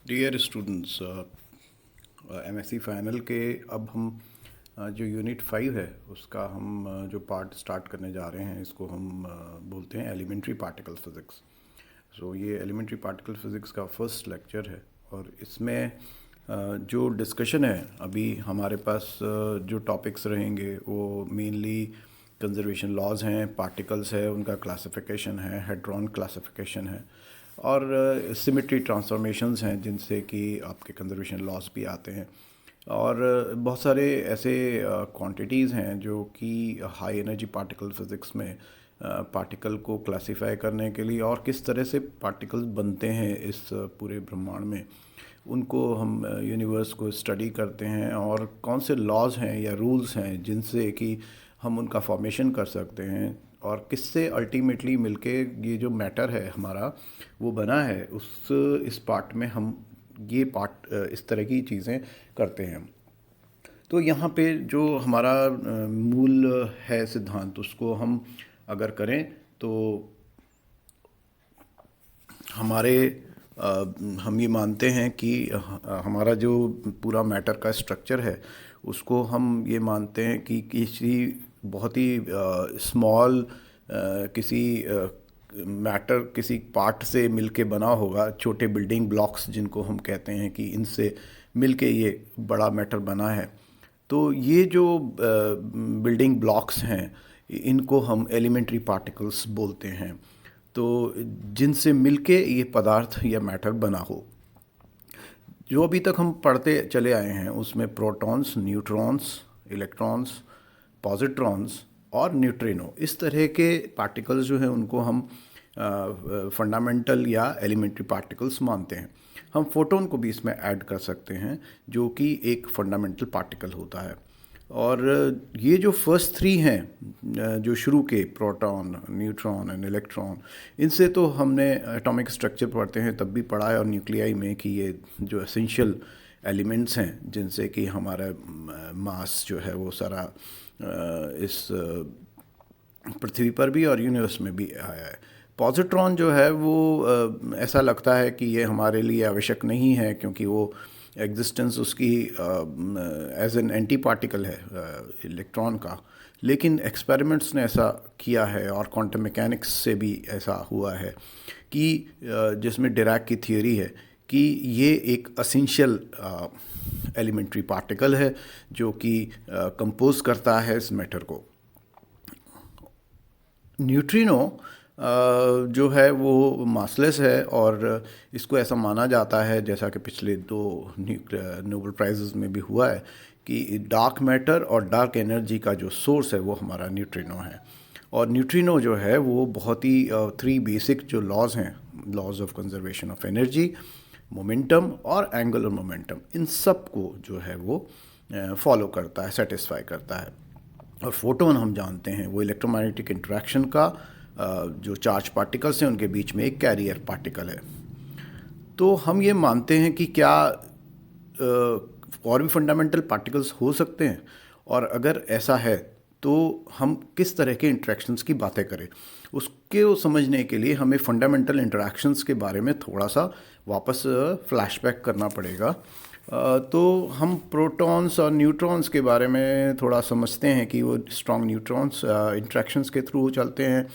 Dear students, MSc final के अब हम जो यूनिट 5 है उसका हम जो पार्ट स्टार्ट करने जा रहे हैं इसको हम बोलते हैं एलिमेंट्री पार्टिकल फिज़िक्स। सो ये एलिमेंट्री पार्टिकल फिज़िक्स का फर्स्ट लेक्चर है और इसमें जो डिस्कशन है अभी हमारे पास जो टॉपिक्स रहेंगे वो मेनली कंजर्वेशन लॉज हैं, पार्टिकल्स है, उनका क्लासिफिकेशन है, हेड्रॉन क्लासिफिकेशन है और सिमेट्री ट्रांसफॉर्मेशंस हैं जिनसे कि आपके कंजर्वेशन लॉस भी आते हैं। और बहुत सारे ऐसे क्वांटिटीज़ हैं जो कि हाई एनर्जी पार्टिकल फिज़िक्स में पार्टिकल को क्लासिफाई करने के लिए और किस तरह से पार्टिकल्स बनते हैं इस पूरे ब्रह्मांड में, उनको हम यूनिवर्स को स्टडी करते हैं और कौन से लॉज हैं या रूल्स हैं जिनसे कि हम उनका फॉर्मेशन कर सकते हैं और किससे अल्टीमेटली मिलके ये जो मैटर है हमारा वो बना है। उस इस पार्ट में हम ये पार्ट इस तरह की चीज़ें करते हैं। तो यहाँ पे जो हमारा मूल है सिद्धांत उसको हम अगर करें तो हमारे हम ये मानते हैं कि हमारा जो पूरा मैटर का स्ट्रक्चर है उसको हम ये मानते हैं कि किसी बहुत ही स्मॉल किसी मैटर किसी पार्ट से मिलके बना होगा, छोटे बिल्डिंग ब्लॉक्स जिनको हम कहते हैं कि इनसे मिलके ये बड़ा मैटर बना है। तो ये जो बिल्डिंग ब्लॉक्स हैं इनको हम एलिमेंट्री पार्टिकल्स बोलते हैं, तो जिनसे मिलके ये पदार्थ या मैटर बना हो। जो अभी तक हम पढ़ते चले आए हैं उसमें प्रोटॉन्स, न्यूट्रॉन्स, इलेक्ट्रॉन्स, पॉजिट्रॉन्स और न्यूट्रिनो, इस तरह के पार्टिकल्स जो हैं उनको हम फंडामेंटल या एलिमेंट्री पार्टिकल्स मानते हैं। हम फोटोन को भी इसमें ऐड कर सकते हैं जो कि एक फंडामेंटल पार्टिकल होता है। और ये जो फर्स्ट थ्री हैं जो शुरू के प्रोटॉन, न्यूट्रॉन एंड इलेक्ट्रॉन, इनसे तो हमने एटॉमिक स्ट्रक्चर पढ़ते हैं तब भी पढ़ा है और न्यूक्लियाई में कि ये जो एसेंशियल एलिमेंट्स हैं जिनसे कि हमारा मास जो है वो सारा इस पृथ्वी पर भी और यूनिवर्स में भी आया है। पॉजिट्रॉन जो है वो ऐसा लगता है कि ये हमारे लिए आवश्यक नहीं है क्योंकि वो एग्जिस्टेंस उसकी एज एन एंटी पार्टिकल है इलेक्ट्रॉन का, लेकिन एक्सपेरिमेंट्स ने ऐसा किया है और क्वांटम मैकेनिक्स से भी ऐसा हुआ है कि जिसमें डिराक की थियोरी है कि ये एक असेंशियल एलिमेंट्री पार्टिकल है जो कि कंपोज करता है इस मैटर को। न्यूट्रिनो जो है वो मासलेस है और इसको ऐसा माना जाता है, जैसा कि पिछले 2 नोबेल प्राइजेस में भी हुआ है, कि डार्क मैटर और डार्क एनर्जी का जो सोर्स है वो हमारा न्यूट्रिनो है। और न्यूट्रिनो जो है वो बहुत ही 3 बेसिक जो लॉज हैं, laws of conservation of energy, momentum और एंगुलर मोमेंटम, इन सब को जो है वो फॉलो करता है, सेटिस्फाई करता है। और फोटोन हम जानते हैं वो इलेक्ट्रोमैग्नेटिक इंटरेक्शन का जो चार्ज पार्टिकल्स हैं उनके बीच में एक कैरियर पार्टिकल है। तो हम ये मानते हैं कि क्या और भी फंडामेंटल पार्टिकल्स हो सकते हैं, और अगर ऐसा है तो हम किस तरह के इंटरेक्शंस की बातें करें। उसके समझने के लिए हमें फंडामेंटल इंटरेक्शंस के बारे में थोड़ा सा वापस फ्लैशबैक करना पड़ेगा। तो हम प्रोटॉन्स और न्यूट्रॉन्स के बारे में थोड़ा समझते हैं कि वो स्ट्रॉन्ग न्यूट्रॉन्स इंटरेक्शंस के थ्रू चलते हैं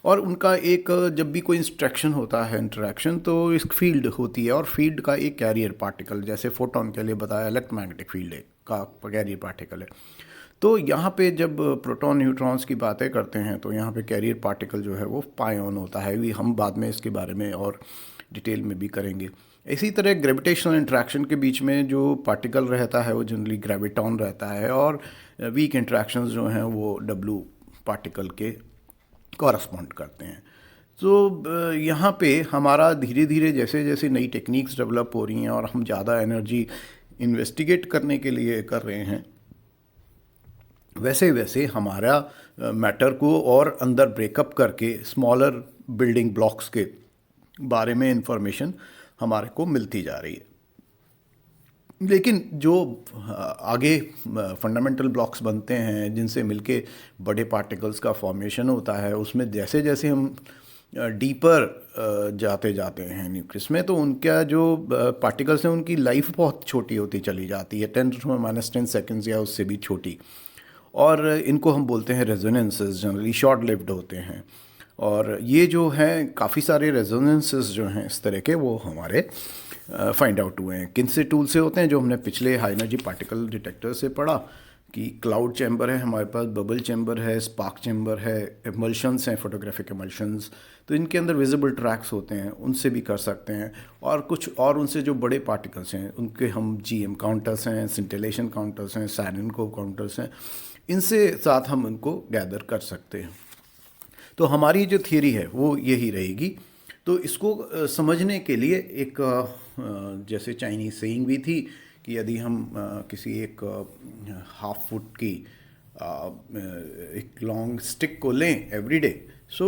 और उनका एक जब भी कोई इंस्ट्रक्शन होता है इंटरेक्शन तो एक फील्ड होती है और फील्ड का एक कैरियर पार्टिकल, जैसे फोटोन के लिए बताया इलेक्ट्रोमैग्नेटिक फील्ड का कैरियर पार्टिकल है। तो यहाँ पे जब प्रोटॉन न्यूट्रॉन्स की बातें करते हैं तो यहाँ पे कैरियर पार्टिकल जो है वो पायोन होता है। भी हम बाद में इसके बारे में और डिटेल में भी करेंगे। इसी तरह ग्रेविटेशनल इंट्रैक्शन के बीच में जो पार्टिकल रहता है वो जनरली ग्रेविटॉन रहता है और वीक इंट्रैक्शंस जो हैं वो डब्लू पार्टिकल के कॉरस्पॉन्ड करते हैं। तो यहाँ पे हमारा धीरे धीरे जैसे जैसे नई टेक्निक्स डेवलप हो रही हैं और हम ज़्यादा एनर्जी इन्वेस्टिगेट करने के लिए कर रहे हैं, वैसे वैसे हमारा मैटर को और अंदर ब्रेकअप करके स्मॉलर बिल्डिंग ब्लॉक्स के बारे में इंफॉर्मेशन हमारे को मिलती जा रही है। लेकिन जो आगे फंडामेंटल ब्लॉक्स बनते हैं जिनसे मिलके बड़े पार्टिकल्स का फॉर्मेशन होता है, उसमें जैसे जैसे हम डीपर जाते जाते हैं न्यूक्लियस में, तो उनका जो पार्टिकल्स हैं उनकी लाइफ बहुत छोटी होती चली जाती है, 10⁻⁻10 सेकेंड्स या उससे भी छोटी। और इनको हम बोलते हैं रेजोनेंसेस, जनरली शॉर्ट लिव्ड होते हैं। और ये जो हैं काफ़ी सारे रेजोनेंसेस जो हैं इस तरह के, वो हमारे फाइंड आउट हुए हैं। किन से टूल से होते हैं? जो हमने पिछले हाई एनर्जी पार्टिकल डिटेक्टर से पढ़ा कि क्लाउड चैम्बर है हमारे पास, बबल चैम्बर है, स्पार्क चैम्बर है, एमल्शंस हैं, फोटोग्राफिक एमल्शंस, तो इनके अंदर विजिबल ट्रैक्स होते हैं, उनसे भी कर सकते हैं। और कुछ और उनसे जो बड़े पार्टिकल्स हैं उनके हम GM काउंटर्स हैं, सिंटिलेशन काउंटर्स हैं, साइरन काउंटर्स हैं, इनसे साथ हम उनको गैदर कर सकते हैं। तो हमारी जो थियरी है वो यही रहेगी। तो इसको समझने के लिए एक जैसे चाइनीज सेइंग भी थी कि यदि हम किसी एक हाफ फुट की एक लॉन्ग स्टिक को लें every day, so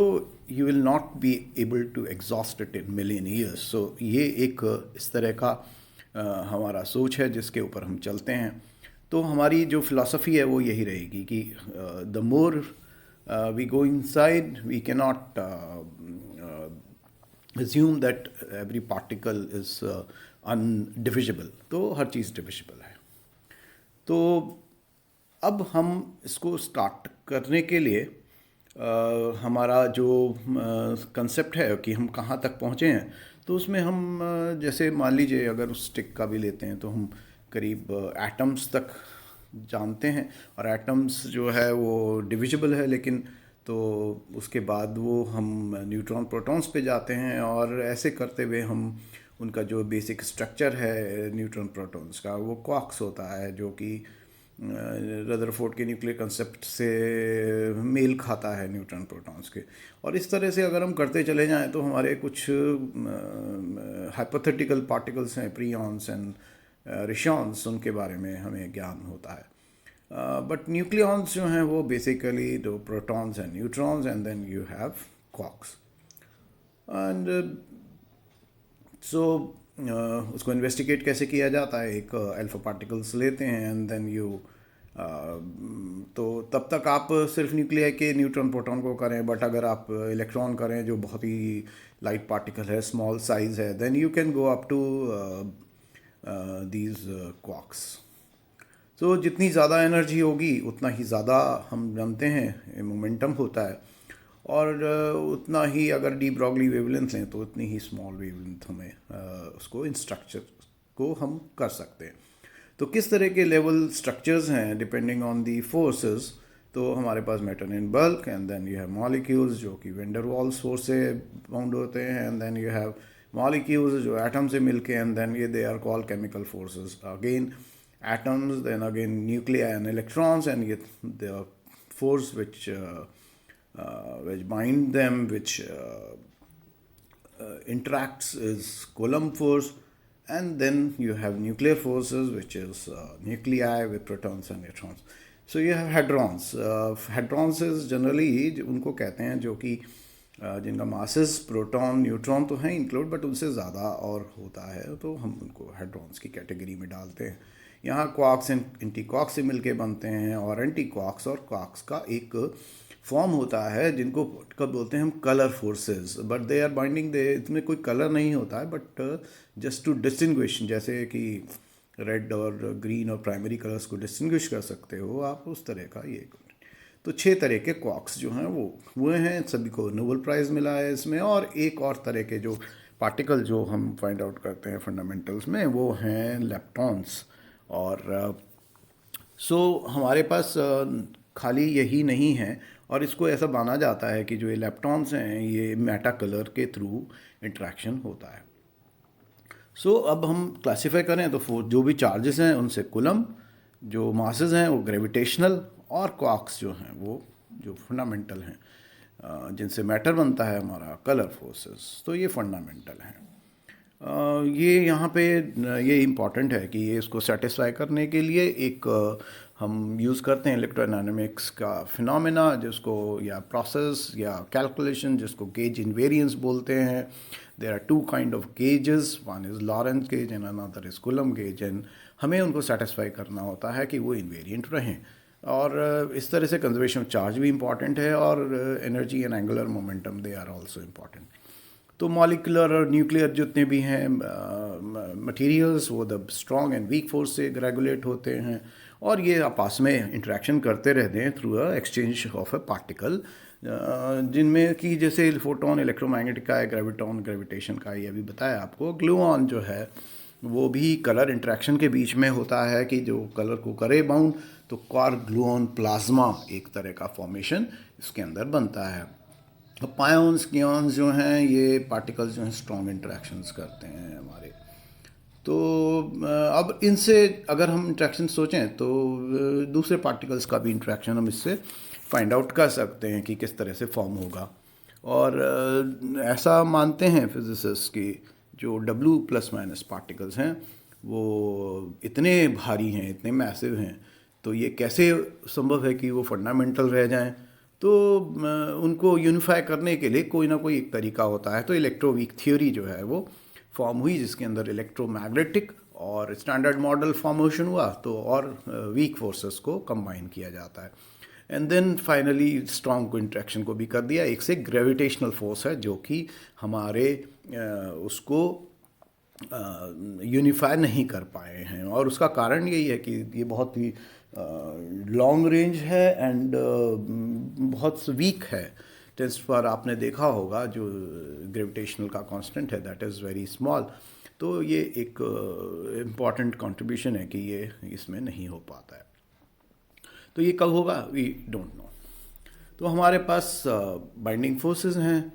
you will not be able to exhaust it in million years. So ये एक इस तरह का हमारा सोच है जिसके ऊपर हम चलते हैं। तो हमारी जो फिलॉसफी है वो यही रहेगी कि the more we go inside, we cannot assume that every particle is undivisible, तो हर चीज़ डिविजिबल है। तो अब हम इसको स्टार्ट करने के लिए हमारा जो कंसेप्ट है कि हम कहाँ तक पहुँचे हैं, तो उसमें हम जैसे मान लीजिए अगर उस स्टिक का भी लेते हैं तो हम करीब एटम्स तक जानते हैं, और एटम्स जो है वो डिविजिबल है, लेकिन तो उसके बाद वो हम न्यूट्रॉन प्रोटॉन्स पे जाते हैं, और ऐसे करते हुए हम उनका जो बेसिक स्ट्रक्चर है न्यूट्रॉन प्रोटॉन्स का वो क्वार्क्स होता है, जो कि रदरफोर्ड के न्यूक्लियर कंसेप्ट से मेल खाता है न्यूट्रॉन प्रोटॉन्स के। और इस तरह से अगर हम करते चले जाएं तो हमारे कुछ हाइपोथेटिकल पार्टिकल्स हैं, प्रियॉन्स एंड रिशॉन्स, उनके बारे में हमें ज्ञान होता है। बट न्यूक्लियॉन्स जो हैं वो बेसिकली दो protons and neutrons, and then you have quarks. And so उसको इन्वेस्टिगेट कैसे किया जाता है? एक अल्फा पार्टिकल्स लेते हैं एंड देन यू तो तब तक आप सिर्फ न्यूक्लियाई के न्यूट्रॉन प्रोटॉन को करें, बट अगर आप इलेक्ट्रॉन करें जो बहुत ही लाइट पार्टिकल है, स्मॉल साइज है, then you can go up to these quarks. तो जितनी ज़्यादा एनर्जी होगी उतना ही ज़्यादा हम जानते हैं मोमेंटम होता है, और उतना ही अगर डी ब्रॉगली वेवलेंथ लें तो उतनी ही स्मॉल वेवलेंथ हमें उसको इन स्ट्रक्चर को हम कर सकते हैं। तो किस तरह के लेवल स्ट्रक्चर्स हैं डिपेंडिंग ऑन दी फोर्सेस? तो हमारे पास matter in bulk, and then you have molecules जो कि वेंडर वॉल्स फोर्स से बाउंड होते हैं, and then you have molecules जो एटम से मिलके, एंड देन ये they are called chemical forces. Again atoms, then again nuclei and electrons, and yet the force which bind them, which interacts is Coulomb force, and then you have nuclear forces, which is nuclei with protons and neutrons. So you have hadrons. Hadrons is generally उनको कहते हैं जो कि जिनका masses proton neutron तो हैं include, but उनसे ज़्यादा और होता है, तो हम उनको हेड्रॉन्स की कैटेगरी में डालते हैं। यहाँ क्वार्क्स एंटी क्वार्क्स से मिलके बनते हैं, और एंटी क्वार्क्स और क्वार्क्स का एक फॉर्म होता है जिनको कब बोलते हैं हम colour forces, but they are binding, they इसमें कोई कलर नहीं होता है, बट जस्ट टू डिस्टिंग्विश, जैसे कि रेड और ग्रीन और प्राइमरी कलर्स को डिस्टिंग्विश कर सकते हो आप, उस तरह का ये। तो 6 तरह के क्वार्क्स जो हैं वो हैं, सभी को नोबेल प्राइज़ मिला है इसमें। और एक और तरह के जो पार्टिकल जो हम फाइंड आउट करते हैं फंडामेंटल्स में, वो हैं लेप्टॉन्स। और सो हमारे पास खाली यही नहीं है, और इसको ऐसा माना जाता है कि जो ये लेप्टॉन्स हैं ये मेटा कलर के थ्रू इंट्रैक्शन होता है। सो अब हम क्लासीफाई करें तो जो भी चार्जेस हैं उनसे कुलम, जो मासेस हैं वो ग्रेविटेशनल, और क्वार्क्स जो हैं वो जो फंडामेंटल हैं जिनसे मैटर बनता है हमारा कलर फोर्सेस, तो ये फंडामेंटल हैं। ये यहाँ पे ये इम्पॉर्टेंट है कि ये इसको सेटिस्फाई करने के लिए एक हम यूज़ करते हैं इलेक्ट्रोडायनामिक्स का फिनोमेना, जिसको या प्रोसेस या कैलकुलेशन, जिसको गेज इनवेरियंस बोलते हैं। There are 2 kind of gauges, one is Lorenz gauge and another is Coulomb gauge, and हमें उनको सेटिस्फाई करना होता है कि वो इन्वेरियंट रहें। और इस तरह से कंजर्वेशन ऑफ चार्ज भी इम्पॉर्टेंट है, और energy and angular momentum they are also important. तो मॉलिकुलर और न्यूक्लियर जितने भी हैं मटेरियल्स, वो the strong and weak force से रेगुलेट होते हैं, और ये आपस में इंटरेक्शन करते रहते हैं through a exchange of a particle, जिनमें कि जैसे फोटोन इलेक्ट्रोमैग्नेटिक का है, ग्रेविटॉन ग्रेविटेशन का, ये अभी बताया आपको। ग्लूऑन जो है वो भी कलर इंटरेक्शन के बीच में होता है, कि जो कलर को करे बाउंड, तो क्वार्क ग्लूऑन प्लाज्मा एक तरह का फॉर्मेशन इसके अंदर बनता है। अब पायोन्स क्योन्स जो हैं, ये पार्टिकल्स जो हैं स्ट्रॉन्ग इंटरेक्शंस करते हैं हमारे। तो अब इनसे अगर हम इंट्रैक्शन सोचें तो दूसरे पार्टिकल्स का भी इंट्रैक्शन हम इससे फाइंड आउट कर सकते हैं कि किस तरह से फॉर्म होगा। और ऐसा मानते हैं फिजिसिस्ट कि जो डब्ल्यू प्लस माइनस पार्टिकल्स हैं वो इतने भारी हैं, इतने मैसिव हैं, तो ये कैसे संभव है कि वो फंडामेंटल रह जाएं। तो उनको यूनिफाई करने के लिए कोई ना कोई एक तरीका होता है। तो इलेक्ट्रोवीक थ्योरी जो है वो फॉर्म हुई, जिसके अंदर इलेक्ट्रोमैग्नेटिक और स्टैंडर्ड मॉडल फॉर्मेशन हुआ, तो और वीक फोर्सेस को कंबाइन किया जाता है। एंड देन फाइनली स्ट्रॉन्ग को इंट्रैक्शन को भी कर दिया। एक से ग्रेविटेशनल फोर्स है जो कि हमारे उसको यूनिफाई नहीं कर पाए हैं, और उसका कारण यही है कि ये बहुत ही लॉन्ग रेंज है एंड बहुत वीक है। टेस्ट पर आपने देखा होगा जो ग्रेविटेशनल का कांस्टेंट है दैट इज़ वेरी स्मॉल। तो ये एक इम्पॉर्टेंट कंट्रीब्यूशन है कि ये इसमें नहीं हो पाता है। तो ये कब होगा वी डोंट नो। तो हमारे पास बाइंडिंग फोर्सेस हैं,